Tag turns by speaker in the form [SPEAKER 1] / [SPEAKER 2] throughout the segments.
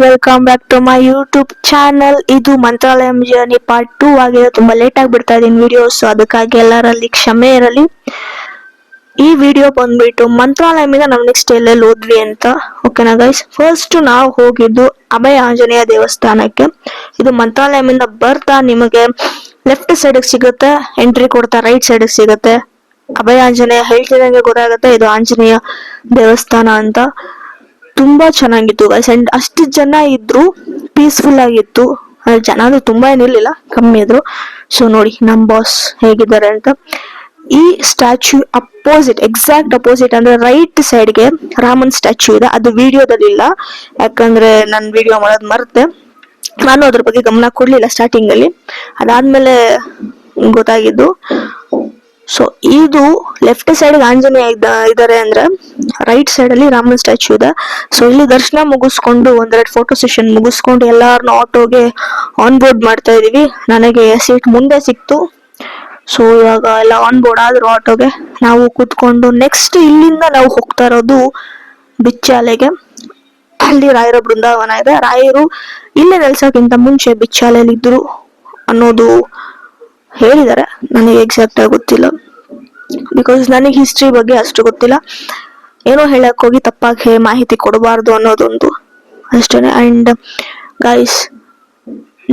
[SPEAKER 1] Welcome back to my YouTube channel. ಇದು Mantralayam journey part 2 ಆಗಿದೆ. ತುಂಬಾ ಲೇಟ್ ಆಗಿ ಬಿಡ್ತಾ ಇದೀನಿ ವಿಡಿಯೋಸ್, ಅದಕ್ಕಾಗಿ ಎಲ್ಲರಲ್ಲಿ ಕ್ಷಮೆ ಇರಲಿ. ಈ ವಿಡಿಯೋ ಬಂದ್ಬಿಟ್ಟು ಮಂತ್ರಾಲಯಮಿಂದ ನಾವು ನೆಕ್ಸ್ಟ್ ಎಲ್ಲೆಲ್ಲಿ ಹೋದ್ವಿ ಅಂತ. ಓಕೆನಾ ಗೈಸ್, ಫಸ್ಟ್ ನಾವು ಹೋಗಿದ್ದು ಅಭಯ ಆಂಜನೇಯ ದೇವಸ್ಥಾನಕ್ಕೆ. ಇದು ಮಂತ್ರಾಲಯಮಿಂದ ಬರ್ತಾ ನಿಮಗೆ ಲೆಫ್ಟ್ ಸೈಡ್ ಸಿಗುತ್ತೆ, ಎಂಟ್ರಿ ಕೊಡ್ತಾ ರೈಟ್ ಸೈಡ್ ಸಿಗುತ್ತೆ. ಅಭಯ ಆಂಜನೇಯ ಹೇಳ್ತಿದಂಗೆ ಗೊತ್ತಾಗುತ್ತೆ ಇದು ಆಂಜನೇಯ ದೇವಸ್ಥಾನ ಅಂತ. ತುಂಬಾ ಚೆನ್ನಾಗಿತ್ತು ಗೈಸ್, ಅಂಡ್ ಅಷ್ಟು ಜನ ಇದ್ರು, ಪೀಸ್ಫುಲ್ ಆಗಿತ್ತು. ಜನ ಅಂದ್ರೆ ತುಂಬಾ ಏನಿರ್ಲಿಲ್ಲ, ಕಮ್ಮಿ ಇದ್ರು. ಸೊ ನೋಡಿ ನಮ್ ಬಾಸ್ ಹೇಗಿದ್ದಾರೆ ಅಂತ. ಈ ಸ್ಟ್ಯಾಚ್ಯೂ ಅಪೋಸಿಟ್, ಎಕ್ಸಾಕ್ಟ್ ಅಪೋಸಿಟ್ ಅಂದ್ರೆ ರೈಟ್ ಸೈಡ್ಗೆ ರಾಮನ್ ಸ್ಟ್ಯಾಚ್ಯೂ ಇದೆ. ಅದು ವಿಡಿಯೋದಲ್ಲಿ ಇಲ್ಲ, ಯಾಕಂದ್ರೆ ನಾನು ವಿಡಿಯೋ ಮಾಡೋದ್ ಮರ್ತೆ. ನಾನು ಅದ್ರ ಬಗ್ಗೆ ಗಮನ ಕೊಡ್ಲಿಲ್ಲ ಸ್ಟಾರ್ಟಿಂಗ್ ಅಲ್ಲಿ, ಅದಾದ್ಮೇಲೆ ಗೊತ್ತಾಗಿದ್ದು. ಸೊ ಇದು ಲೆಫ್ಟ್ ಸೈಡ್ ಆಂಜನೇಯ ಇದಾರೆ ಅಂದ್ರೆ, ರೈಟ್ ಸೈಡ್ ಅಲ್ಲಿ ರಾಮನ್ ಸ್ಟ್ಯಾಚ್ಯೂ ಇದೆ. ಸೊ ಇಲ್ಲಿ ದರ್ಶನ ಮುಗಿಸ್ಕೊಂಡು ಒಂದೆರಡು ಫೋಟೋ ಸೆಷನ್ ಮುಗಿಸ್ಕೊಂಡು ಎಲ್ಲಾರನ್ನ ಆಟೋಗೆ ಆನ್ ಬೋರ್ಡ್ ಮಾಡ್ತಾ ಇದೀವಿ. ನನಗೆ ಸೀಟ್ ಮುಂದೆ ಸಿಕ್ತು. ಸೊ ಇವಾಗ ಎಲ್ಲ ಆನ್ ಬೋರ್ಡ್ ಆದ್ರು ಆಟೋಗೆ. ನಾವು ಕೂತ್ಕೊಂಡು ನೆಕ್ಸ್ಟ್ ಇಲ್ಲಿಂದ ನಾವು ಹೋಗ್ತಾ ಇರೋದು ಬಿಚ್ಚಾಲೆಗೆ. ಅಲ್ಲಿ ರಾಯರ ಬೃಂದಾವನ ಇದೆ. ರಾಯರು ಇಲ್ಲೇ ನೆಲ್ಸಕ್ಕಿಂತ ಮುಂಚೆ ಬಿಚ್ಚಾಲೆಯಲ್ಲಿ ಇದ್ರು ಅನ್ನೋದು ಹೇಳಿದ್ದಾರೆ. ನನಗೆ ಎಕ್ಸಾಕ್ಟ್ ಆಗಿ ಗೊತ್ತಿಲ್ಲ, ಬಿಕಾಸ್ ನನಗೆ ಹಿಸ್ಟ್ರಿ ಬಗ್ಗೆ ಅಷ್ಟು ಗೊತ್ತಿಲ್ಲ. ಏನೋ ಹೇಳಕ್ ಹೋಗಿ ತಪ್ಪಾಗಿ ಮಾಹಿತಿ ಕೊಡಬಾರ್ದು ಅನ್ನೋದೊಂದು ಅಷ್ಟೇನೆ. ಅಂಡ್ ಗೈಸ್,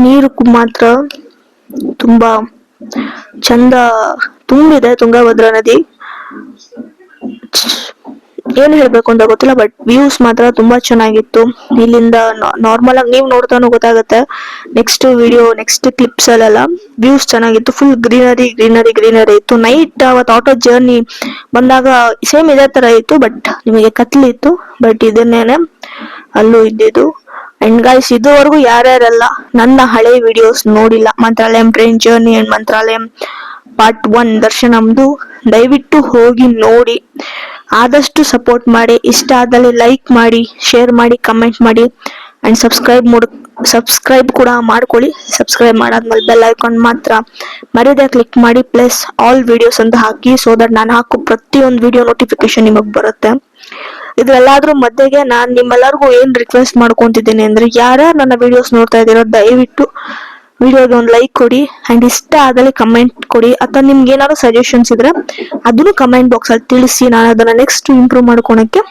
[SPEAKER 1] ನೀರು ಮಾತ್ರ ತುಂಬಾ ಚಂದ ತುಂಬಿದೆ, ತುಂಗಭದ್ರಾ ನದಿ. ಏನ್ ಹೇಳ್ಬೇಕು ಅಂತ ಗೊತ್ತಿಲ್ಲ, ಬಟ್ ವ್ಯೂಸ್ ಮಾತ್ರ ತುಂಬಾ ಚೆನ್ನಾಗಿತ್ತು. ಇಲ್ಲಿಂದ ನಾರ್ಮಲ್ ಆಗಿ ನೀವು ನೋಡ್ತಾನು ಗೊತ್ತಾಗುತ್ತೆ. ನೆಕ್ಸ್ಟ್ ವಿಡಿಯೋ, ನೆಕ್ಸ್ಟ್ ಕ್ಲಿಪ್ಸ್ ಅಲ್ಲೆಲ್ಲ ವ್ಯೂಸ್ ಚೆನ್ನಾಗಿತ್ತು. ಫುಲ್ ಗ್ರೀನರಿ ಗ್ರೀನರಿ ಗ್ರೀನರಿ ಇತ್ತು. ನೈಟ್ ಅವತ್ತು ಆಟೋ ಜರ್ನಿ ಬಂದಾಗ ಸೇಮ್ ಇದೇ ತರ ಇತ್ತು, ಬಟ್ ನಿಮಗೆ ಕತ್ಲಿತ್ತು. ಬಟ್ ಇದನ್ನೇನೆ ಅಲ್ಲೂ ಇದ್ದಿದ್ದು. ಅಂಡ್ ಗೈಸ್, ಇದುವರೆಗೂ ಯಾರ್ಯಾರೆಲ್ಲ ನನ್ನ ಹಳೆ ವಿಡಿಯೋಸ್ ನೋಡಿಲ್ಲ, Mantralayam train journey and Mantralayam part 1 ದರ್ಶನಮ್ದು, ದಯವಿಟ್ಟು ಹೋಗಿ ನೋಡಿ. ಆದಷ್ಟು ಸಪೋರ್ಟ್ ಮಾಡಿ. ಇಷ್ಟ ಆದಲ್ಲಿ ಲೈಕ್ ಮಾಡಿ, ಶೇರ್ ಮಾಡಿ, ಕಮೆಂಟ್ ಮಾಡಿ, ಅಂಡ್ ಸಬ್ಸ್ಕ್ರೈಬ್ ಕೂಡ ಮಾಡ್ಕೊಳ್ಳಿ. ಸಬ್ಸ್ಕ್ರೈಬ್ ಮಾಡಾದ್ಮೇಲೆ ಬೆಲ್ ಐಕಾನ್ ಮಾತ್ರ ಮರ್ಯಾದೆ ಕ್ಲಿಕ್ ಮಾಡಿ, ಪ್ಲಸ್ ಆಲ್ ವಿಡಿಯೋಸ್ ಅಂತ ಹಾಕಿ, ಸೊ ದಟ್ ನಾನು ಹಾಕೋ ಪ್ರತಿಯೊಂದು ವಿಡಿಯೋ ನೋಟಿಫಿಕೇಶನ್ ನಿಮಗ್ ಬರುತ್ತೆ. ಇದ್ರೆಲ್ಲಾದ್ರೂ ಮಧ್ಯೆಗೆ ನಾನ್ ನಿಮ್ಮೆಲ್ಲರಿಗೂ ಏನ್ ರಿಕ್ವೆಸ್ಟ್ ಮಾಡ್ಕೊಂತಿದ್ದೀನಿ ಅಂದ್ರೆ, ಯಾರ್ಯಾರು ನನ್ನ ವಿಡಿಯೋಸ್ ನೋಡ್ತಾ ಇದ್ದೀರೋ ದಯವಿಟ್ಟು ವಿಡಿಯೋಗೆ ಒಂದು ಲೈಕ್ ಕೊಡಿ. ಅಂಡ್ ಇಷ್ಟ ಆದಲ್ಲಿ ಕಮೆಂಟ್ ಕೊಡಿ, ಅಥವಾ ನಿಮ್ಗೆ ಏನಾದ್ರು ಸಜೆಷನ್ಸ್ ಇದ್ರೆ ಅದನ್ನು ಕಮೆಂಟ್ ಬಾಕ್ಸ್ ಅಲ್ಲಿ ತಿಳಿಸಿ. ನಾನು ಅದನ್ನ ನೆಕ್ಸ್ಟ್ ಇಂಪ್ರೂವ್ ಮಾಡ್ಕೊಳಕ್ಕೆ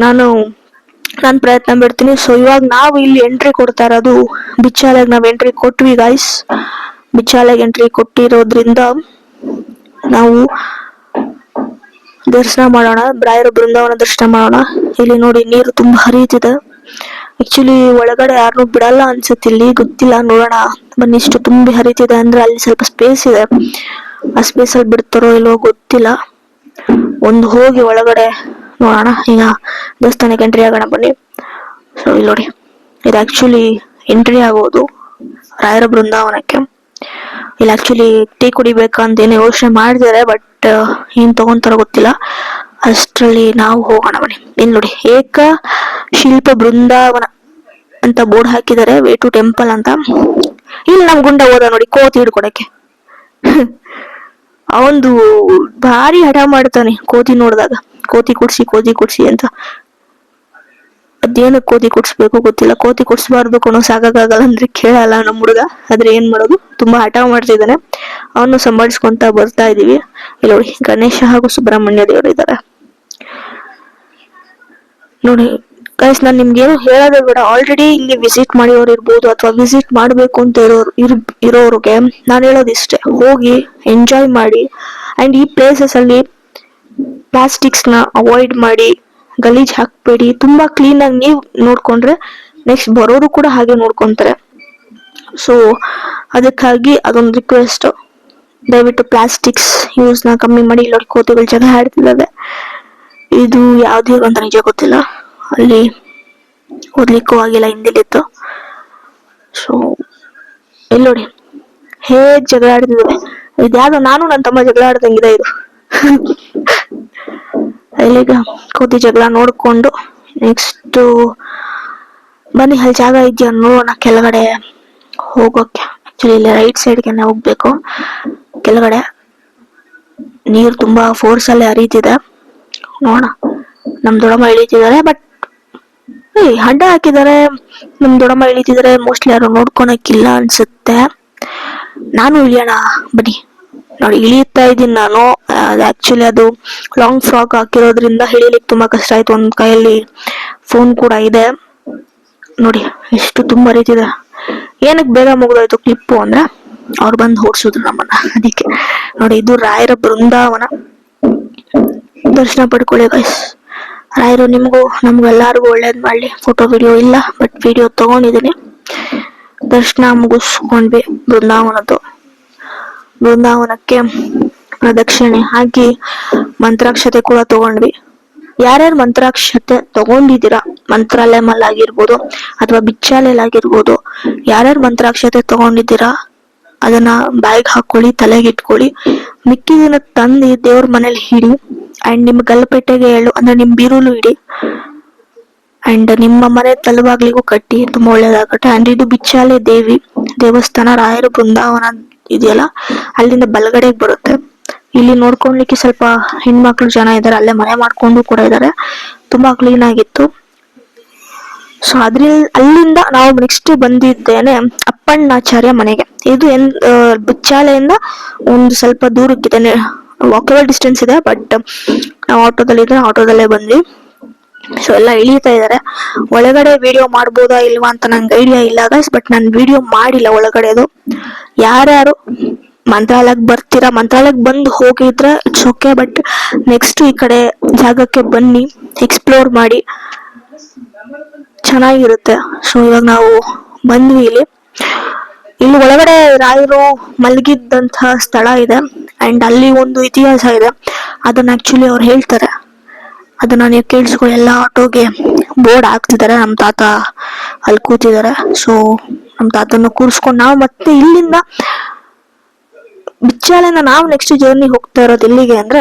[SPEAKER 1] ನಾನು ಪ್ರಯತ್ನ ಬಿಡ್ತೀನಿ. ಸೊ ಇವಾಗ ನಾವು ಇಲ್ಲಿ ಎಂಟ್ರಿ ಕೊಡ್ತಾ ಇರೋದು ಬಿಚ್ಚಾಲೆಗೆ. ನಾವು ಎಂಟ್ರಿ ಕೊಟ್ವಿ ಗೈಸ್. ಬಿಚ್ಚಾಲೆಗೆ ಎಂಟ್ರಿ ಕೊಟ್ಟಿರೋದ್ರಿಂದ ನಾವು ದರ್ಶನ ಮಾಡೋಣ, ರಾಯರ ಬೃಂದಾವನ ದರ್ಶನ ಮಾಡೋಣ. ಇಲ್ಲಿ ನೋಡಿ ನೀರು ತುಂಬಾ ಹರಿಯುತ್ತಿದೆ. ಆಕ್ಚುಲಿ ಒಳಗಡೆ ಯಾರನ್ನೂ ಬಿಡಲ್ಲ ಅನ್ಸುತ್ತೆ, ಇಲ್ಲಿ ಗೊತ್ತಿಲ್ಲ, ನೋಡೋಣ ಬನ್ನಿ. ಇಷ್ಟು ತುಂಬಿ ಹರಿತಿದೆ ಅಂದ್ರೆ ಅಲ್ಲಿ ಸ್ವಲ್ಪ ಸ್ಪೇಸ್ ಇದೆ. ಆ ಸ್ಪೇಸ್ ಅಲ್ಲಿ ಬಿಡ್ತಾರೋ ಇಲ್ವೋ ಗೊತ್ತಿಲ್ಲ. ಒಂದು ಹೋಗಿ ಒಳಗಡೆ ನೋಡೋಣ. ಈಗ ದೇವಸ್ಥಾನಕ್ಕೆ ಎಂಟ್ರಿ ಆಗೋಣ ಬನ್ನಿ. ಸೊ ಇಲ್ಲಿ ನೋಡಿ, ಇದು ಆಕ್ಚುಲಿ ಎಂಟ್ರಿ ಆಗೋದು ರಾಯರ ಬೃಂದಾವನಕ್ಕೆ. ಇಲ್ಲಿ ಆಕ್ಚುಲಿ ಟೀ ಕುಡಿಬೇಕಂತ ಏನೋ ಯೋಚನೆ ಮಾಡಿದ್ದಾರೆ, ಬಟ್ ಏನ್ ತಗೊಂತಾರೋ ಗೊತ್ತಿಲ್ಲ. ಅಷ್ಟ್ರಲ್ಲಿ ನಾವು ಹೋಗೋಣ ಬನ್ನಿ. ಇಲ್ಲಿ ನೋಡಿ, ಏಕ ಶಿಲ್ಪ ಬೃಂದಾವನ ಅಂತ ಬೋರ್ಡ್ ಹಾಕಿದ್ದಾರೆ, ವೇ ಟು ಟೆಂಪಲ್ ಅಂತ. ಇಲ್ಲಿ ನಮ್ ಗುಂಡ ಹೋದ ನೋಡಿ ಕೋತಿ ಹಿಡ್ಕೊಡಕ್ಕೆ. ಅವಂದು ಭಾರಿ ಹಠ ಮಾಡ್ತಾನೆ ಕೋತಿ ನೋಡಿದಾಗ. ಕೋತಿ ಕುಡ್ಸಿ ಅಂತ. ಅದೇನು ಕೋತಿ ಕುಡ್ಸ್ಬೇಕು ಗೊತ್ತಿಲ್ಲ. ಕೋತಿ ಕುಡ್ಸ್ಬಾರ್ದು ಕೊನೋ, ಸಾಕಾಗಲ್ಲ ಅಂದ್ರೆ ಕೇಳಲ್ಲ ನಮ್ ಹುಡುಗ. ಆದ್ರೆ ಏನ್ ಮಾಡೋದು, ತುಂಬಾ ಹಠ ಮಾಡ್ತಿದ್ದಾನೆ. ಅವನು ಸಂಭಾಳಿಸ್ಕೊಂತ ಬರ್ತಾ ಇದೀವಿ. ಇಲ್ಲಿ ನೋಡಿ, ಗಣೇಶ ಹಾಗೂ ಸುಬ್ರಹ್ಮಣ್ಯ ದೇವರು ಇದ್ದಾರೆ ನೋಡಿ. ಗೈಸ್, ನಾನು ನಿಮ್ಗೇನು ಹೇಳೋದೇ ಬೇಡ. ಆಲ್ರೆಡಿ ಇಲ್ಲಿ ವಿಸಿಟ್ ಮಾಡಿರೋರು ಇರ್ಬೋದು, ಅಥವಾ ವಿಸಿಟ್ ಮಾಡ್ಬೇಕು ಅಂತ ಇರೋರಿಗೆ ನಾನು ಹೇಳೋದಿಷ್ಟೇ, ಹೋಗಿ ಎಂಜಾಯ್ ಮಾಡಿ. ಅಂಡ್ ಈ ಪ್ಲೇಸಸ್ ಅಲ್ಲಿ ಪ್ಲಾಸ್ಟಿಕ್ಸ್ ನ ಅವಾಯ್ಡ್ ಮಾಡಿ, ಗಲೀಜ್ ಹಾಕ್ಬೇಡಿ. ತುಂಬಾ ಕ್ಲೀನ್ ಆಗಿ ನೀವು ನೋಡ್ಕೊಂಡ್ರೆ ನೆಕ್ಸ್ಟ್ ಬರೋರು ಕೂಡ ಹಾಗೆ ನೋಡ್ಕೊಂತಾರೆ. ಸೊ ಅದಕ್ಕಾಗಿ ಅದೊಂದು ರಿಕ್ವೆಸ್ಟ್, ದಯವಿಟ್ಟು ಪ್ಲಾಸ್ಟಿಕ್ಸ್ ಯೂಸ್ ನ ಕಮ್ಮಿ ಮಾಡಿ. ಇಲ್ಲಿ ಕೋತಿಗಳು ಜಗಳ ಆಡ್ತಿದ್ದಾವೆ. ಇದು ಯಾವ್ದು ಅಂತ ನಿಜ ಗೊತ್ತಿಲ್ಲ. ಅಲ್ಲಿ ಓದ್ಲಿಕ್ಕೂ ಆಗಿಲ್ಲ, ಹಿಂದಿಲಿತ್ತು. ಸೊ ಇಲ್ಲಿ ನೋಡಿ ಹೇಗ್ ಜಗಳ ಆಡ್ತಿದ್ದಾವೆ. ಇದ್ಯಾವ್ದೋ ನಾನು ನನ್ನ ತಮ್ಮ ಜಗಳ ಆಡ್ದಂಗಿದೆ ಇದು. ಇಲ್ಲಿಗ ಕೋತಿ ಜಗಳ ನೋಡ್ಕೊಂಡು ನೆಕ್ಸ್ಟ್ ಬನ್ನಿ, ಅಲ್ಲಿ ಜಾಗ ಇದೆಯಾ ನೋಡೋಣ ಕೆಳಗಡೆ ಹೋಗೋಕೆ. ಆಕ್ಚುಲಿ ಇಲ್ಲಿ ರೈಟ್ ಸೈಡ್ಗೆ ಹೋಗ್ಬೇಕು. ಕೆಳಗಡೆ ನೀರು ತುಂಬಾ ಫೋರ್ಸ್ ಅಲ್ಲಿ ಹರಿತಿದೆ. ನೋಡೋಣ, ನಮ್ ದೊಡ್ಡಮ್ಮ ಇಳಿತಿದ್ದಾರೆ, ಬಟ್ ಅಡ್ಡ ಹಾಕಿದ್ದಾರೆ. ನಮ್ ದೊಡ್ಡಮ್ಮ ಇಳಿತಿದ್ದಾರೆ, ಮೋಸ್ಟ್ಲಿ ಯಾರು ನೋಡ್ಕೊಳಕ್ಕಿಲ್ಲ ಅನ್ಸುತ್ತೆ. ನಾನು ಇಳಿಯೋಣ ಬನ್ನಿ. ನೋಡಿ ಇಳಿಯುತ್ತಾ ಇದ್ದೀನಿ ನಾನು. ಆಕ್ಚುಲಿ ಅದು ಲಾಂಗ್ ಫ್ರಾಕ್ ಹಾಕಿರೋದ್ರಿಂದ ಇಳಿಲಿಕ್ಕೆ ತುಂಬಾ ಕಷ್ಟ ಆಯ್ತು. ಒಂದ್ ಕೈಯಲ್ಲಿ ಫೋನ್ ಕೂಡ ಇದೆ. ನೋಡಿ ಎಷ್ಟು ತುಂಬಾ ರೀತಿದೆ. ಏನಕ್ಕೆ ಬೇಗ ಮುಗಿದೋಯ್ತು ಕ್ಲಿಪ್ಪು ಅಂದ್ರೆ ಅವ್ರು ಬಂದು ಓಡಿಸಿದ್ರು ನಮ್ಮನ್ನ, ಅದಕ್ಕೆ. ನೋಡಿ ಇದು ರಾಯರ ಬೃಂದಾವನ. ದರ್ಶನ ಪಡ್ಕೊಳ್ಳಿ ಗೈಸ್. ರಾಯರು ನಿಮಗೂ ನಮ್ಗೆಲ್ಲಾರ್ಗು ಒಳ್ಳೇದ್ ಮಾಡ್ಲಿ. ಫೋಟೋ ವಿಡಿಯೋ ಇಲ್ಲ, ಬಟ್ ವಿಡಿಯೋ ತಗೊಂಡಿದ್ದೀನಿ. ದರ್ಶನ ಮುಗಿಸ್ಕೊಂಡ್ವಿ ಬೃಂದಾವನಕ್ಕೆ ಪ್ರದಕ್ಷಿಣೆ ಹಾಕಿ ಮಂತ್ರಾಕ್ಷತೆ ಕೂಡ ತಗೊಂಡ್ವಿ. ಯಾರ್ಯಾರು ಮಂತ್ರಾಕ್ಷತೆ ತಗೊಂಡಿದ್ದೀರಾ, ಮಂತ್ರಾಲಯಮಲ್ಲಾಗಿರ್ಬೋದು ಅಥವಾ ಬಿಚ್ಚಾಲೆಯಲ್ಲಾಗಿರ್ಬೋದು, ಯಾರ್ಯಾರು ಮಂತ್ರಾಕ್ಷತೆ ತಗೊಂಡಿದ್ದೀರಾ ಅದನ್ನ ಬ್ಯಾಗ್ ಹಾಕೊಳ್ಳಿ, ತಲೆಗೆ ಇಟ್ಕೊಳ್ಳಿ. ಮಿಕ್ಕಿದಿನ ತಂದು ದೇವ್ರ ಮನೇಲಿ ಇಡಿ. ಅಂಡ್ ನಿಮ್ ಗಲ್ಪೆಟ್ಟೆಗೆ ಅಂದ್ರೆ ನಿಮ್ ಬೀರುಲು ಇಡಿ. ಅಂಡ್ ನಿಮ್ಮ ಮನೆ ತಲುವಾಗ್ಲಿಗೂ ಕಟ್ಟಿ, ತುಂಬಾ ಒಳ್ಳೇದಾಗತ್ತೆ. ಅಂಡ್ ಇದು ಬಿಚ್ಚಾಲೆ ದೇವಿ ದೇವಸ್ಥಾನ, ರಾಯರ ಬೃಂದಾವನ ಇದೆಯಲ್ಲ ಅಲ್ಲಿಂದ ಬಲಗಡೆಗೆ ಬರುತ್ತೆ. ಇಲ್ಲಿ ನೋಡ್ಕೊಳ್ಲಿಕ್ಕೆ ಸ್ವಲ್ಪ ಹೆಣ್ಮಕ್ಳು ಜನ ಇದಾರೆ, ಅಲ್ಲೇ ಮನೆ ಮಾಡ್ಕೊಂಡು ಕೂಡ ಇದಾರೆ. ತುಂಬಾ ಕ್ಲೀನ್ ಆಗಿತ್ತು. ಸೊ ಅಲ್ಲಿಂದ ನಾವು ನೆಕ್ಸ್ಟ್ ಬಂದಿದ್ದೇನೆ ಅಪ್ಪಣ್ಣಾಚಾರ್ಯ ಮನೆಗೆ. ಇದು ಬಿಚ್ಚಾಲೆಯಿಂದ ಒಂದು ಸ್ವಲ್ಪ ದೂರಕ್ಕಿದೆ, ವಾಕಬಲ್ ಡಿಸ್ಟೆನ್ಸ್ ಇದೆ. ಬಟ್ ನಾವು ಆಟೋದಲ್ಲೇ ಬಂದ್ವಿ. ಸೊ ಎಲ್ಲ ಇಳಿತಾ ಇದಾರೆ. ಒಳಗಡೆ ವಿಡಿಯೋ ಮಾಡ್ಬೋದಾ ಇಲ್ವಾ ಅಂತ ನಂಗೆ ಐಡಿಯಾ ಇಲ್ಲ ಗೈಸ್, ಬಟ್ ನಾನು ವಿಡಿಯೋ ಮಾಡಿಲ್ಲ ಒಳಗಡೆದು. ಯಾರ್ಯಾರು ಮಂತ್ರಾಲಯಕ್ಕೆ ಬರ್ತೀರಾ, ಮಂತ್ರಾಲಯಕ್ಕೆ ಬಂದು ಹೋಗಿದ್ರೆ ಇಟ್ಸ್ ಓಕೆ, ಬಟ್ ನೆಕ್ಸ್ಟ್ ಈ ಕಡೆ ಜಾಗಕ್ಕೆ ಬನ್ನಿ, ಎಕ್ಸ್ಪ್ಲೋರ್ ಮಾಡಿ, ಚೆನ್ನಾಗಿರುತ್ತೆ. ಸೊ ಇವಾಗ ನಾವು ಬಂದ್ವಿ ಇಲ್ಲಿ ಒಳಗಡೆ ರಾಯರು ಮಲಗಿದ್ದಂತಹ ಸ್ಥಳ ಇದೆ. ಅಂಡ್ ಅಲ್ಲಿ ಒಂದು ಇತಿಹಾಸ ಇದೆ, ಅದನ್ನ ಆಕ್ಚುಲಿ ಅವ್ರು ಹೇಳ್ತಾರೆ. ಅದನ್ನ ನೀವು ಕೇಳಿಸ್ಕೊಳ್ಳಿ. ಎಲ್ಲ ಆಟೋಗೆ ಬೋರ್ಡ್ ಹಾಕ್ತಿದ್ದಾರೆ. ನಮ್ಮ ತಾತ ಅಲ್ಲಿ ಕೂತಿದ್ದಾರೆ. ಸೊ ನಮ್ಮ ತಾತನ ಕೂರಿಸ್ಕೊಂಡು ನಾವು ಮತ್ತೆ ಇಲ್ಲಿಂದ ಬಿಚ್ಚಾಲೆನ ನಾವು ನೆಕ್ಸ್ಟ್ ಜರ್ನಿ ಹೋಗ್ತಾ ಇರೋದು ಎಲ್ಲಿಗೆ ಅಂದ್ರೆ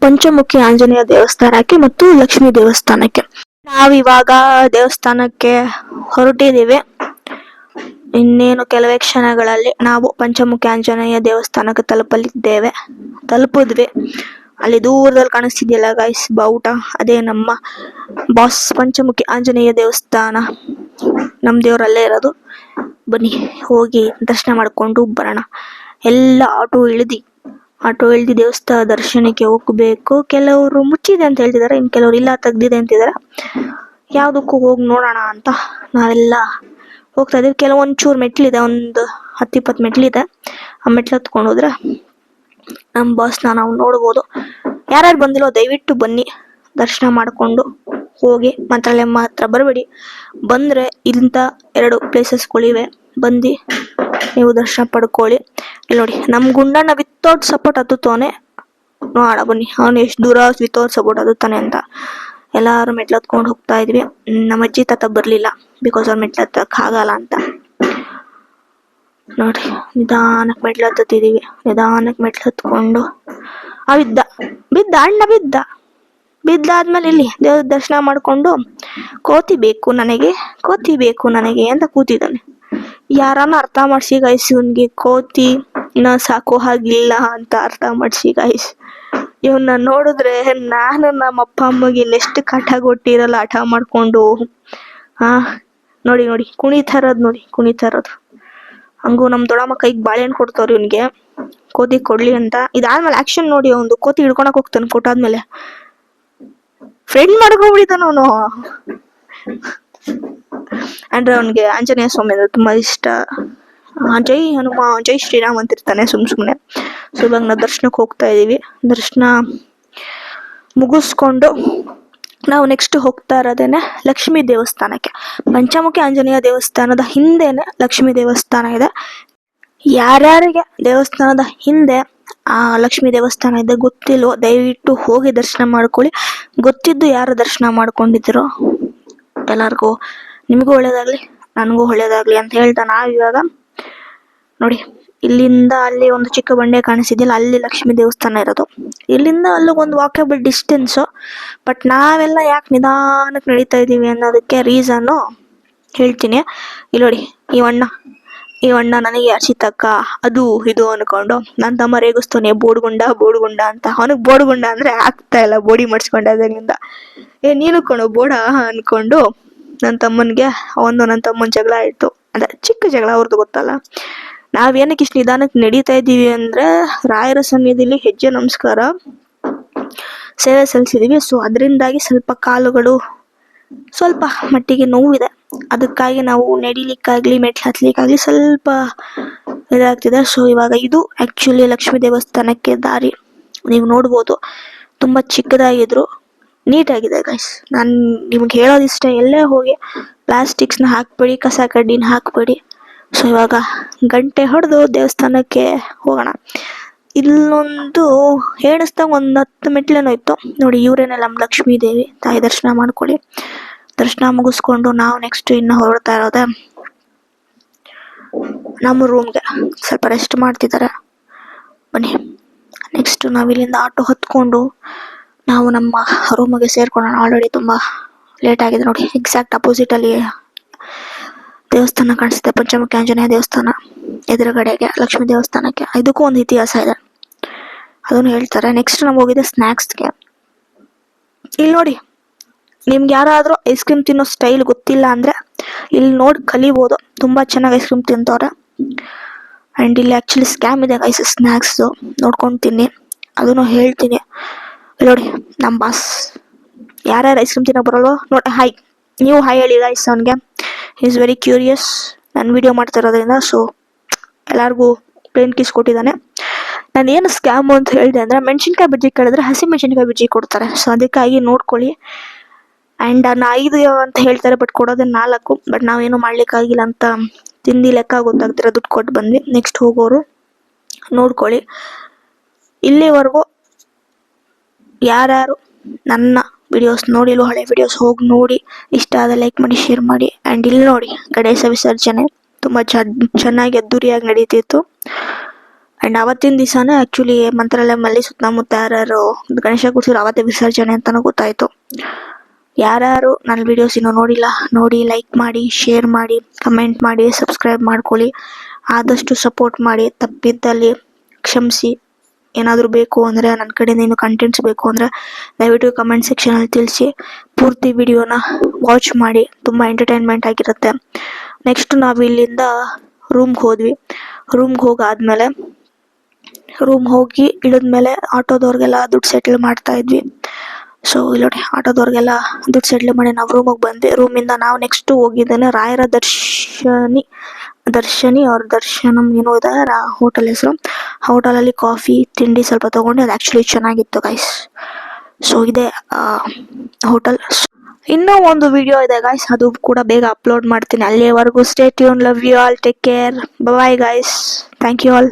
[SPEAKER 1] ಪಂಚಮುಖಿ ಆಂಜನೇಯ ದೇವಸ್ಥಾನಕ್ಕೆ ಮತ್ತು ಲಕ್ಷ್ಮೀ ದೇವಸ್ಥಾನಕ್ಕೆ. ನಾವಿವಾಗ ದೇವಸ್ಥಾನಕ್ಕೆ ಹೊರಟಿದ್ದೀವಿ. ಇನ್ನೇನು ಕೆಲವೇ ಕ್ಷಣಗಳಲ್ಲಿ ನಾವು ಪಂಚಮುಖಿ ಆಂಜನೇಯ ದೇವಸ್ಥಾನಕ್ಕೆ ತಲುಪಿದ್ವಿ. ಅಲ್ಲಿ ದೂರದಲ್ಲಿ ಕಾಣಿಸ್ತಿದೆಯಲ್ಲ ಗೈಸ್ ಬಾವುಟ, ಅದೇ ನಮ್ಮ ಬಾಸ್ ಪಂಚಮುಖಿ ಆಂಜನೇಯ ದೇವಸ್ಥಾನ. ನಮ್ಮ ದೇವರಲ್ಲೇ ಇರೋದು. ಬನ್ನಿ ಹೋಗಿ ದರ್ಶನ ಮಾಡ್ಕೊಂಡು ಬರೋಣ. ಎಲ್ಲ ಆಟೋ ಇಳ್ದಿ ದೇವಸ್ಥಾನ ದರ್ಶನಕ್ಕೆ ಹೋಗ್ಬೇಕು. ಕೆಲವರು ಮುಚ್ಚಿದೆ ಅಂತ ಹೇಳ್ತಿದ್ದಾರೆ, ಇನ್ನು ಕೆಲವರು ಇಲ್ಲ ತೆಗ್ದಿದೆ ಅಂತಿದ್ದಾರೆ. ಯಾವ್ದಕ್ಕೂ ಹೋಗಿ ನೋಡೋಣ ಅಂತ ನಾವೆಲ್ಲ ಹೋಗ್ತಾ ಇದೀವಿ. ಕೆಲವೊಂಚೂರು ಮೆಟ್ಲಿದೆ, ಒಂದು 10-20 ಮೆಟ್ಲಿದೆ. ಆ ಮೆಟ್ಲು ಹತ್ಕೊಂಡು ಹೋದ್ರೆ ನಮ್ಮ ಬಾಸ್ನ ನಾವು ನೋಡ್ಬೋದು. ಯಾರ್ಯಾರು ಬಂದಿಲ್ಲೋ ದಯವಿಟ್ಟು ಬನ್ನಿ, ದರ್ಶನ ಮಾಡ್ಕೊಂಡು ಹೋಗಿ. ಮಂತ್ರಾಲಯ ಮಾತ್ರ ಬರಬೇಡಿ. ಬಂದ್ರೆ ಇಂಥ 2 ಪ್ಲೇಸಸ್ಗಳಿವೆ, ಬಂದು ನೀವು ದರ್ಶನ ಪಡ್ಕೊಳ್ಳಿ. ಇಲ್ಲಿ ನೋಡಿ ನಮ್ಮ ಗುಂಡಣ್ಣ ವಿತೌಟ್ ಸಪೋರ್ಟ್ ಹತ್ತುತ್ತಾನೆ. ನೋಡ ಬನ್ನಿ ಅವನು ಎಷ್ಟು ದೂರ ವಿತೌಟ್ ಸಪೋರ್ಟ್ ಹತ್ತುತ್ತಾನೆ ಅಂತ. ಎಲ್ಲಾರು ಮೆಟ್ಲು ಹತ್ಕೊಂಡು ಹೋಗ್ತಾ ಇದ್ವಿ. ನಮ್ಮ ಅಜ್ಜಿ ತಾತ ಬರ್ಲಿಲ್ಲ, ಬಿಕಾಸ್ ಅವ್ರು ಮೆಟ್ಲು ಹತ್ತಕ್ ಆಗಲ್ಲ ಅಂತ. ನೋಡಿ ನಿಧಾನಕ್ಕೆ ಮೆಟ್ಲು ಹತ್ತುತ್ತಿದೀವಿ. ನಿಧಾನಕ್ಕೆ ಮೆಟ್ಲು ಹತ್ಕೊಂಡು ಅಣ್ಣ ಬಿದ್ದಾದ್ಮೇಲೆ ಇಲ್ಲಿ ದೇವ್ರ ದರ್ಶನ ಮಾಡ್ಕೊಂಡು ಕೋತಿ ಬೇಕು ನನಗೆ ಅಂತ ಕೂತಿದ್ದಾನೆ. ಯಾರನ್ನ ಅರ್ಥ ಮಾಡ್ಸಿ ಗೈಸ್, ಇವನ್ಗೆ ಕೋತಿ ಸಾಕೋ ಹಾಗಿಲ್ಲ ಅಂತ ಅರ್ಥ ಮಾಡ್ಸಿ ಗೈಸ್. ಇವನ್ನ ನೋಡಿದ್ರೆ ನಾನು ನಮ್ಮ ಅಪ್ಪ ಅಮ್ಮಗೆ ಇನ್ನೆಷ್ಟು ಕಾಟ ಕೊಟ್ಟಿರಲ್ಲ ಹಠ ಮಾಡ್ಕೊಂಡು. ನೋಡಿ ಕುಣಿತಾ ಇರೋದು. ಹಂಗೂ ನಮ್ ದೊಡ್ಡಮ್ಮ ಕೈಗೆ ಬಾಳೆಹಣ್ಣು ಕೊಡ್ತಾವ್ರಿ ಇವನ್ಗೆ, ಕೋತಿ ಕೊಡ್ಲಿ ಅಂತ. ಇದಾದ್ಮೇಲೆ ಆಕ್ಷನ್ ನೋಡಿ, ಒಂದು ಕೋತಿ ಹಿಡ್ಕೊಳಕ್ ಹೋಗ್ತಾನೆ. ಕೊಟ್ಟಾದ್ಮೇಲೆ ಫ್ರೆಂಡ್ ಮಾಡ್ಕೊಂಡ್ಬಿಟ್ಟಿದ್ದಾನ ಅವನು. ಅಂದ್ರೆ ಅವನ್ಗೆ ಆಂಜನೇಯ ಸ್ವಾಮಿ ಅಂದ್ರೆ ತುಂಬಾ ಇಷ್ಟ. ಜೈ ಹನುಮ ಜೈ ಶ್ರೀರಾಮ್ ಅಂತಿರ್ತಾನೆ ಸುಮ್ನೆ. ಸೊ ಇವಾಗ ನಾವು ದರ್ಶನಕ್ಕೆ ಹೋಗ್ತಾ ಇದೀವಿ. ದರ್ಶನ ಮುಗಿಸ್ಕೊಂಡು ನಾವು ನೆಕ್ಸ್ಟ್ ಹೋಗ್ತಾ ಇರೋದೇನೆ ಲಕ್ಷ್ಮೀ ದೇವಸ್ಥಾನಕ್ಕೆ. ಪಂಚಮುಖಿ ಆಂಜನೇಯ ದೇವಸ್ಥಾನದ ಹಿಂದೆನೆ ಲಕ್ಷ್ಮೀ ದೇವಸ್ಥಾನ ಇದೆ. ಯಾರ್ಯಾರಿಗೆ ದೇವಸ್ಥಾನದ ಹಿಂದೆ ಲಕ್ಷ್ಮೀ ದೇವಸ್ಥಾನ ಇದೆ ಗೊತ್ತಿಲ್ವೋ ದಯವಿಟ್ಟು ಹೋಗಿ ದರ್ಶನ ಮಾಡ್ಕೊಳ್ಳಿ. ಗೊತ್ತಿದ್ದು ಯಾರು ದರ್ಶನ ಮಾಡ್ಕೊಂಡಿದ್ದೀರೋ ಎಲ್ಲರಿಗೂ ನಿಮಗೂ ಒಳ್ಳೇದಾಗ್ಲಿ, ನನಗೂ ಒಳ್ಳೇದಾಗ್ಲಿ ಅಂತ ಹೇಳ್ತಾ ನಾವಿವಾಗ ನೋಡಿ ಇಲ್ಲಿಂದ ಅಲ್ಲಿ ಒಂದು ಚಿಕ್ಕ ಬಂಡೆ ಕಾಣಿಸಿದೆಯಲ್ಲ, ಅಲ್ಲಿ ಲಕ್ಷ್ಮೀ ದೇವಸ್ಥಾನ ಇರೋದು. ಇಲ್ಲಿಂದ ಅಲ್ಲಿಗೊಂದು ವಾಕಬಲ್ ಡಿಸ್ಟೆನ್ಸು. ಬಟ್ ನಾವೆಲ್ಲ ಯಾಕೆ ನಿಧಾನಕ್ಕೆ ನಡೀತಾ ಇದ್ದೀವಿ ಅನ್ನೋದಕ್ಕೆ ರೀಸನ್ನು ಹೇಳ್ತೀನಿ. ಇಲ್ಲಿ ನೋಡಿ ಈ ಅಣ್ಣ ನನಗೆ ಅರ್ಚಿತಕ್ಕ ಅದು ಇದು ಅನ್ಕೊಂಡು ನನ್ನ ತಮ್ಮ ರೇಗಿಸ್ತಾನೆ ಬೋಡ್ಗುಂಡ ಅಂತ. ಅವನಿಗೆ ಬೋಡ್ಗುಂಡ ಅಂದ್ರೆ ಆಗ್ತಾ ಇಲ್ಲ, ಬೋಡಿ ಮಾಡಿಸ್ಕೊಂಡಾದ್ರಿಂದ ನೀನು ಬೋಡ ಅನ್ಕೊಂಡು ನನ್ನ ತಮ್ಮನಿಗೆ. ನನ್ನ ತಮ್ಮನ ಜಗಳ ಆಯಿತು, ಅದೇ ಚಿಕ್ಕ ಜಗಳ, ಅವ್ರದ್ದು ಗೊತ್ತಲ್ಲ. ನಾವೇನಕ್ಕೆ ಇಷ್ಟು ನಿಧಾನಕ್ಕೆ ನಡೀತಾ ಇದ್ದೀವಿ ಅಂದರೆ ರಾಯರ ಸನ್ನಿಧಿಲಿ ಹೆಜ್ಜೆ ನಮಸ್ಕಾರ ಸೇವೆ ಸಲ್ಲಿಸಿದ್ದೀವಿ. ಸೊ ಅದರಿಂದಾಗಿ ಸ್ವಲ್ಪ ಕಾಲುಗಳು ಸ್ವಲ್ಪ ಮಟ್ಟಿಗೆ ನೋವಿದೆ. ಅದಕ್ಕಾಗಿ ನಾವು ನಡಿಲಿಕ್ಕಾಗ್ಲಿ ಮೆಟ್ಲು ಹತ್ಲಿಕ್ಕಾಗ್ಲಿ ಸ್ವಲ್ಪ ಇದಾಗ್ತಿದೆ. ಸೊ ಇವಾಗ ಇದು ಆ್ಯಕ್ಚುಲಿ ಲಕ್ಷ್ಮೀ ದೇವಸ್ಥಾನಕ್ಕೆ ದಾರಿ. ನೀವು ನೋಡ್ಬೋದು ತುಂಬ ಚಿಕ್ಕದಾಗಿದ್ರು ನೀಟಾಗಿದೆ ಗೈಸ್. ನಾನು ನಿಮ್ಗೆ ಹೇಳೋದಿಷ್ಟ, ಎಲ್ಲೇ ಹೋಗಿ ಪ್ಲಾಸ್ಟಿಕ್ಸ್ನ ಹಾಕಬೇಡಿ, ಕಸ ಕಡ್ಡಿನ ಹಾಕಬೇಡಿ. ಸೊ ಇವಾಗ ಗಂಟೆ ಹೊಡೆದು ದೇವಸ್ಥಾನಕ್ಕೆ ಹೋಗೋಣ. ಇಲ್ಲೊಂದು ಹೇಳಿಸ್ದಾಗ 10 ಮೆಟ್ಲೇನೋ ಇತ್ತು ನೋಡಿ. ಇವರೇನೆ ನಮ್ಮ ಲಕ್ಷ್ಮೀ ದೇವಿ ತಾಯಿ. ದರ್ಶನ ಮಾಡ್ಕೊಳ್ಳಿ. ದರ್ಶನ ಮುಗಿಸ್ಕೊಂಡು ನಾವು ನೆಕ್ಸ್ಟ್ ಇನ್ನು ಹೊರಡ್ತಾ ಇರೋದೆ ನಮ್ಮ ರೂಮ್ಗೆ. ಸ್ವಲ್ಪ ರೆಸ್ಟ್ ಮಾಡ್ತಿದ್ದಾರೆ, ಬನ್ನಿ. ನೆಕ್ಸ್ಟ್ ನಾವಿಲ್ಲಿಂದ ಆಟೋ ಹತ್ಕೊಂಡು ನಾವು ನಮ್ಮ ರೂಮಿಗೆ ಸೇರ್ಕೊಳ್ಳೋಣ. ಆಲ್ರೆಡಿ ತುಂಬ ಲೇಟ್ ಆಗಿದೆ ನೋಡಿ. ಎಕ್ಸಾಕ್ಟ್ ಅಪೋಸಿಟಲ್ಲಿ ದೇವಸ್ಥಾನ ಕಾಣಿಸುತ್ತೆ, ಪಂಚಮುಖಿ ಆಂಜನೇಯ ದೇವಸ್ಥಾನ ಎದುರುಗಡೆಗೆ ಲಕ್ಷ್ಮೀ ದೇವಸ್ಥಾನಕ್ಕೆ. ಇದಕ್ಕೂ ಒಂದು ಇತಿಹಾಸ ಇದೆ, ಅದನ್ನು ಹೇಳ್ತಾರೆ. ನೆಕ್ಸ್ಟ್ ನಾವು ಹೋಗಿದ್ದೆ ಸ್ನ್ಯಾಕ್ಸ್ಗೆ. ಇಲ್ಲಿ ನೋಡಿ, ನಿಮ್ಗೆ ಯಾರಾದರೂ ಐಸ್ ಕ್ರೀಮ್ ತಿನ್ನೋ ಸ್ಟೈಲ್ ಗೊತ್ತಿಲ್ಲ ಅಂದರೆ ಇಲ್ಲಿ ನೋಡಿ ಕಲಿಬೋದು. ತುಂಬ ಚೆನ್ನಾಗಿ ಐಸ್ ಕ್ರೀಮ್ ತಿಂತವ್ರೆ. ಆ್ಯಂಡ್ ಇಲ್ಲಿ ಆ್ಯಕ್ಚುಲಿ ಸ್ಕ್ಯಾಮ್ ಇದೆ ಗೈಸ್, ಸ್ನ್ಯಾಕ್ಸ್ದು ನೋಡ್ಕೊಂಡು ತಿನ್ನಿ, ಅದನ್ನು ಹೇಳ್ತೀನಿ. ನೋಡಿ ನಮ್ಮ ಬಾಸ್. ಯಾರ್ಯಾರು ಐಸ್ ಕ್ರೀಮ್ ತಿನ್ನೋ ಬರೋಲ್ವೋ ನೋಡಿ, ಹಾಯ್. ನೀವು ಹಾಯ್ ಹೇಳಿ ಗೈಸ್ ಅವನಿಗೆ. ಈಸ್ ವೆರಿ ಕ್ಯೂರಿಯಸ್ ನಾನು ವಿಡಿಯೋ ಮಾಡ್ತಿರೋದ್ರಿಂದ. ಸೊ ಎಲ್ಲರಿಗೂ ಪ್ಲೇನ್ ಕಿಸ್ ಕೊಟ್ಟಿದ್ದಾನೆ. ನಾನು ಏನು ಸ್ಕ್ಯಾಮು ಅಂತ ಹೇಳಿದೆ ಅಂದರೆ, ಮೆಣಸಿನ್ಕಾಯಿ ಬಜ್ಜಿ ಕೇಳಿದ್ರೆ ಹಸಿ ಮೆಣಸಿನ್ಕಾಯಿ ಬಜ್ಜಿ ಕೊಡ್ತಾರೆ. ಸೊ ಅದಕ್ಕಾಗಿ ನೋಡ್ಕೊಳ್ಳಿ. ಆ್ಯಂಡ್ ನಾನು 5 ಅಂತ ಹೇಳ್ತಾರೆ, ಬಟ್ ಕೊಡೋದೇ 4. ಬಟ್ ನಾವೇನು ಮಾಡ್ಲಿಕ್ಕಾಗಿಲ್ಲ ಅಂತ ತಿಂದು ಲೆಕ್ಕ ಗೊತ್ತಾಗ್ತಿರೋ ದುಡ್ಡು ಕೊಟ್ಟು ಬಂದ್ವಿ. ನೆಕ್ಸ್ಟ್ ಹೋಗೋರು ನೋಡ್ಕೊಳ್ಳಿ. ಇಲ್ಲಿವರೆಗೂ ಯಾರ್ಯಾರು ನನ್ನ ವಿಡಿಯೋಸ್ ನೋಡಿಲ್ವೋ, ಹಳೆ ವಿಡಿಯೋಸ್ ಹೋಗಿ ನೋಡಿ, ಇಷ್ಟ ಆದ ಲೈಕ್ ಮಾಡಿ, ಶೇರ್ ಮಾಡಿ. ಆ್ಯಂಡ್ ಇಲ್ಲಿ ನೋಡಿ ಗಣೇಶ ವಿಸರ್ಜನೆ ತುಂಬ ಚೆನ್ನಾಗಿ ಅದ್ದೂರಿಯಾಗಿ ನಡೀತಿತ್ತು. ಆ್ಯಂಡ್ ಅವತ್ತಿನ ದಿವಸನೇ ಆ್ಯಕ್ಚುಲಿ ಮಂತ್ರಾಲಯದಲ್ಲಿ ಸುತ್ತಮುತ್ತ ಯಾರ್ಯಾರು ಗಣೇಶ ಕೂರಿಸಿದ್ರು ಅವತ್ತೇ ವಿಸರ್ಜನೆ ಅಂತಲೂ ಗೊತ್ತಾಯಿತು. ಯಾರ್ಯಾರು ನನ್ನ ವಿಡಿಯೋಸ್ ಇನ್ನೂ ನೋಡಿಲ್ಲ, ನೋಡಿ ಲೈಕ್ ಮಾಡಿ, ಶೇರ್ ಮಾಡಿ, ಕಮೆಂಟ್ ಮಾಡಿ, ಸಬ್ಸ್ಕ್ರೈಬ್ ಮಾಡ್ಕೊಳ್ಳಿ. ಆದಷ್ಟು ಸಪೋರ್ಟ್ ಮಾಡಿ. ತಪ್ಪಿದ್ದಲ್ಲಿ ಕ್ಷಮಿಸಿ. ಏನಾದರೂ ಬೇಕು ಅಂದರೆ, ನನ್ನ ಕಡೆಯಿಂದ ಏನು ಕಂಟೆಂಟ್ಸ್ ಬೇಕು ಅಂದರೆ ದಯವಿಟ್ಟು ಕಮೆಂಟ್ ಸೆಕ್ಷನಲ್ಲಿ ತಿಳಿಸಿ. ಪೂರ್ತಿ ವಿಡಿಯೋನ ವಾಚ್ ಮಾಡಿ, ತುಂಬ ಎಂಟರ್ಟೈನ್ಮೆಂಟ್ ಆಗಿರುತ್ತೆ. ನೆಕ್ಸ್ಟ್ ನಾವು ಇಲ್ಲಿಂದ ರೂಮ್ಗೆ ಹೋದ್ವಿ. ರೂಮ್ಗೆ ಹೋಗಿ ಇಳಿದ್ಮೇಲೆ ಆಟೋದವ್ರಿಗೆಲ್ಲ ದುಡ್ಡು ಸೆಟ್ಲ್ ಮಾಡ್ತಾ ಇದ್ವಿ. ಸೊ ಇಲ್ಲಿ ನೋಡಿ, ಆಟೋದವ್ರಿಗೆಲ್ಲ ದುಡ್ಡು ಸೆಟ್ಲ್ ಮಾಡಿ ನಾವು ರೂಮಿಗೆ ಬಂದ್ವಿ. ರೂಮಿಂದ ನಾವು ನೆಕ್ಸ್ಟ್ ಹೋಗಿದ್ದೇನೆ ರಾಯರ ದರ್ಶನಿ ಅವ್ರ ದರ್ಶನಂ ಏನೋ ಇದೆ ಹೋಟೆಲ್ ಹೆಸರು. ಹೋಟೆಲಲ್ಲಿ ಕಾಫಿ ತಿಂಡಿ ಸ್ವಲ್ಪ ತೊಗೊಂಡು, ಅದು ಆ್ಯಕ್ಚುಲಿ ಚೆನ್ನಾಗಿತ್ತು ಗೈಸ್. ಸೊ ಇದೆ ಹೋಟೆಲ್. ಇನ್ನೂ ಒಂದು ವಿಡಿಯೋ ಇದೆ ಗೈಸ್, ಅದು ಕೂಡ ಬೇಗ ಅಪ್ಲೋಡ್ ಮಾಡ್ತೀನಿ. ಅಲ್ಲಿವರೆಗೂ stay tune. Love you all, take care, bye guys, thank you all.